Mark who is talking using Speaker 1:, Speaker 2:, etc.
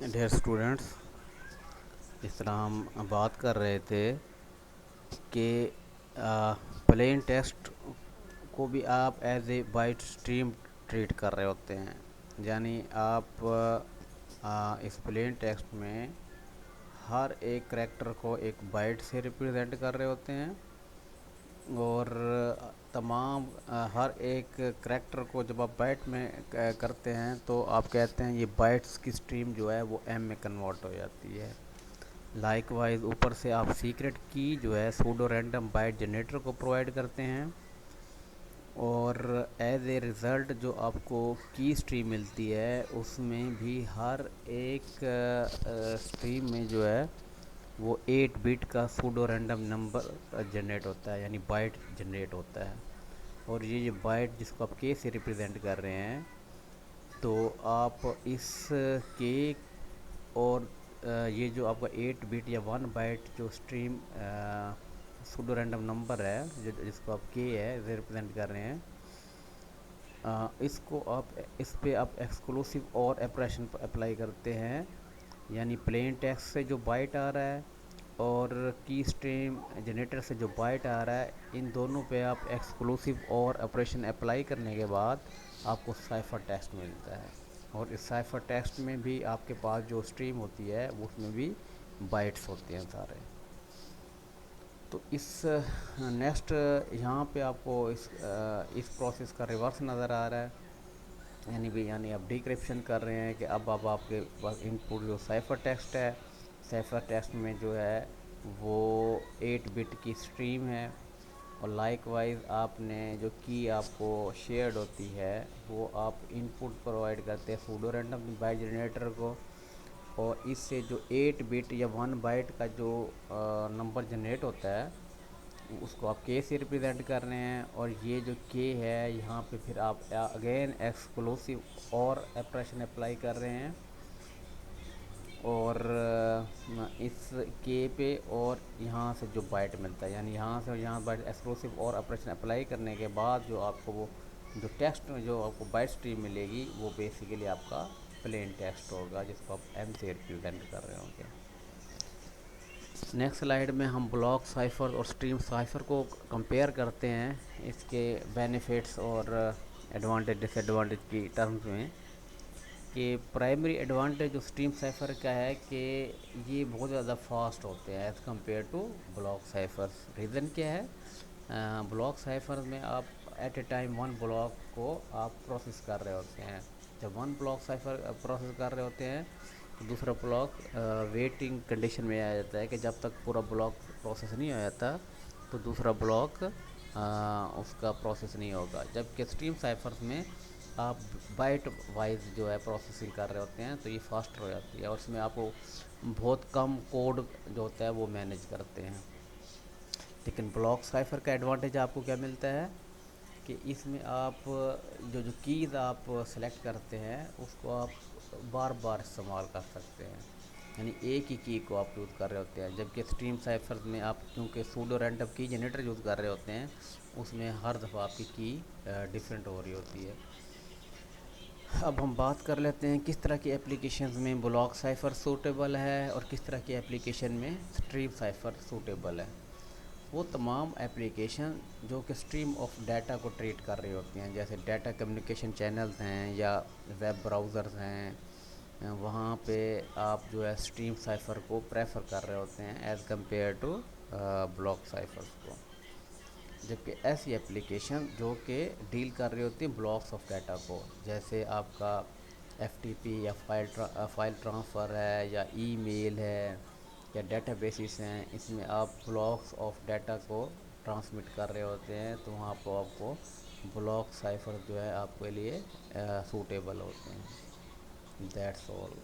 Speaker 1: Dear students, اس طرح ہم بات کر رہے تھے کہ پلین ٹیکسٹ کو بھی آپ as a byte stream treat کر رہے ہوتے ہیں. یعنی آپ اس پلین ٹیکسٹ میں ہر ایک کریکٹر کو ایک بائٹ سے ریپرزینٹ کر رہے ہوتے ہیں، اور تمام ہر ایک کریکٹر کو جب آپ بائٹ میں کرتے ہیں تو آپ کہتے ہیں یہ بائٹس کی اسٹریم جو ہے وہ ایم میں کنورٹ ہو جاتی ہے. لائک وائز اوپر سے آپ سیکرٹ کی جو ہے سوڈو رینڈم بائٹ جنریٹر کو پرووائڈ کرتے ہیں، اور ایز اے ریزلٹ جو آپ کو کی اسٹریم ملتی ہے اس میں بھی ہر ایک اسٹریم میں جو ہے وہ 8 بٹ کا سوڈو رینڈم نمبر جنریٹ ہوتا ہے، یعنی بائٹ جنریٹ ہوتا ہے. اور یہ بائٹ جس کو آپ کے سے ریپرزینٹ کر رہے ہیں، تو آپ اس کے اور یہ جو آپ کا 8 بٹ یا 1 بائٹ جو اسٹریم سوڈو رینڈم نمبر ہے جس کو آپ کے ہے ریپرزینٹ کر رہے ہیں، اس کو اس پہ آپ ایکسکلوسیو اور آپریشن اپلائی کرتے ہیں. یعنی پلین ٹیکسٹ سے جو بائٹ آ رہا ہے اور کی اسٹریم جنریٹر سے جو بائٹ آ رہا ہے، ان دونوں پہ آپ ایکسکلوسیو اور آپریشن اپلائی کرنے کے بعد آپ کو سائفر ٹیکسٹ ملتا ہے. اور اس سائفر ٹیکسٹ میں بھی آپ کے پاس جو اسٹریم ہوتی ہے اس میں بھی بائٹس ہوتے ہیں سارے. تو اس نیکسٹ یہاں پہ آپ کو اس پروسیس کا ریورس نظر آ رہا ہے. یعنی آپ ڈیکرپشن کر رہے ہیں کہ اب آپ کے پاس ان پٹ جو سائفر ٹیکسٹ ہے، سائفر ٹیکسٹ میں جو ہے وہ 8 بٹ کی اسٹریم ہے، اور لائک وائز آپ نے جو کی آپ کو شیئرڈ ہوتی ہے وہ آپ ان پٹ پرووائڈ کرتے ہیں سوڈو رینڈم بائٹ جنریٹر کو، اور اس سے جو 8 بٹ یا 1 بائٹ کا جو نمبر جنریٹ ہوتا ہے اس کو آپ کے سے ریپرزینٹ کر رہے ہیں. اور یہ جو کے ہے یہاں پہ پھر آپ اگین ایکسکلوسیو اور آپریشن اپلائی کر رہے ہیں، اور اس کے پہ اور یہاں سے جو بائٹ ملتا ہے، یعنی یہاں سے یہاں بائٹ ایکسکلوسیو اور آپریشن اپلائی کرنے کے بعد جو آپ کو وہ جو ٹیکسٹ میں جو آپ کو بائٹ اسٹریم ملے گی وہ بیسیکلی آپ کا پلین ٹیکسٹ ہوگا جس کو آپ ایم سے ریپرزینٹ کر رہے ہوں گے. نیکسٹ سلائیڈ میں ہم بلاک سائفر اور اسٹریم سائفر کو کمپیئر کرتے ہیں، اس کے بینیفٹس اور ایڈوانٹیج ڈس ایڈوانٹیج کی ٹرمز میں. کہ پرائمری ایڈوانٹیج جو اسٹریم سائفر کا ہے کہ یہ بہت زیادہ فاسٹ ہوتے ہیں as compare to block ciphers. Reason کیا ہے؟ بلاک سائفر میں آپ ایٹ اے ٹائم 1 بلاک کو آپ پروسیس کر رہے ہوتے ہیں. جب 1 بلاک سائفر پروسیس کر رہے ہوتے ہیں تو دوسرا بلاک ویٹنگ کنڈیشن میں آ جاتا ہے کہ جب تک پورا بلاک پروسیس نہیں ہو جاتا تو دوسرا بلاک اس کا پروسیس نہیں ہوگا. جبکہ اسٹریم سائفرز میں آپ بائٹ وائز جو ہے پروسیسنگ کر رہے ہوتے ہیں تو یہ فاسٹر ہو جاتی ہے، اور اس میں آپ کو بہت کم کوڈ جو ہوتا ہے وہ مینیج کرتے ہیں. لیکن بلاک سائفر کا ایڈوانٹیج آپ کو کیا ملتا ہے کہ اس میں آپ جو کیز آپ سلیکٹ کرتے ہیں اس کو آپ بار بار استعمال کر سکتے ہیں، یعنی ایک ہی کی کو آپ یوز کر رہے ہوتے ہیں. جبکہ اسٹریم سائفر میں آپ کیونکہ سوڈو رینڈم کی جنریٹر یوز کر رہے ہوتے ہیں اس میں ہر دفعہ آپ کی ڈیفرنٹ ہو رہی ہوتی ہے. اب ہم بات کر لیتے ہیں کس طرح کی اپلیکیشنز میں بلاک سائفر سوٹیبل ہے اور کس طرح کی اپلیکیشن میں اسٹریم سائفر سوٹیبل ہے. وہ تمام اپلیکیشن جو کہ اسٹریم آف ڈیٹا کو ٹریٹ کر رہی ہوتی ہیں، جیسے ڈیٹا کمیونیکیشن چینلز ہیں یا ویب براؤزرز ہیں، وہاں پہ آپ جو ہے اسٹریم سائفر کو پریفر کر رہے ہوتے ہیں as compare to block ciphers کو. جبکہ ایسی اپلیکیشن جو کہ ڈیل کر رہی ہوتی ہیں بلاکس آف ڈیٹا کو، جیسے آپ کا ایف ٹی پی یا فائل ٹرانسفر ہے یا ای میل ہے یا ڈیٹا بیسز ہیں، اس میں آپ بلاکس آف ڈیٹا کو ٹرانسمٹ کر رہے ہوتے ہیں تو وہاں پہ آپ کو بلاک سائفر جو ہے آپ کے لیے سوٹیبل ہوتے ہیں. That's all.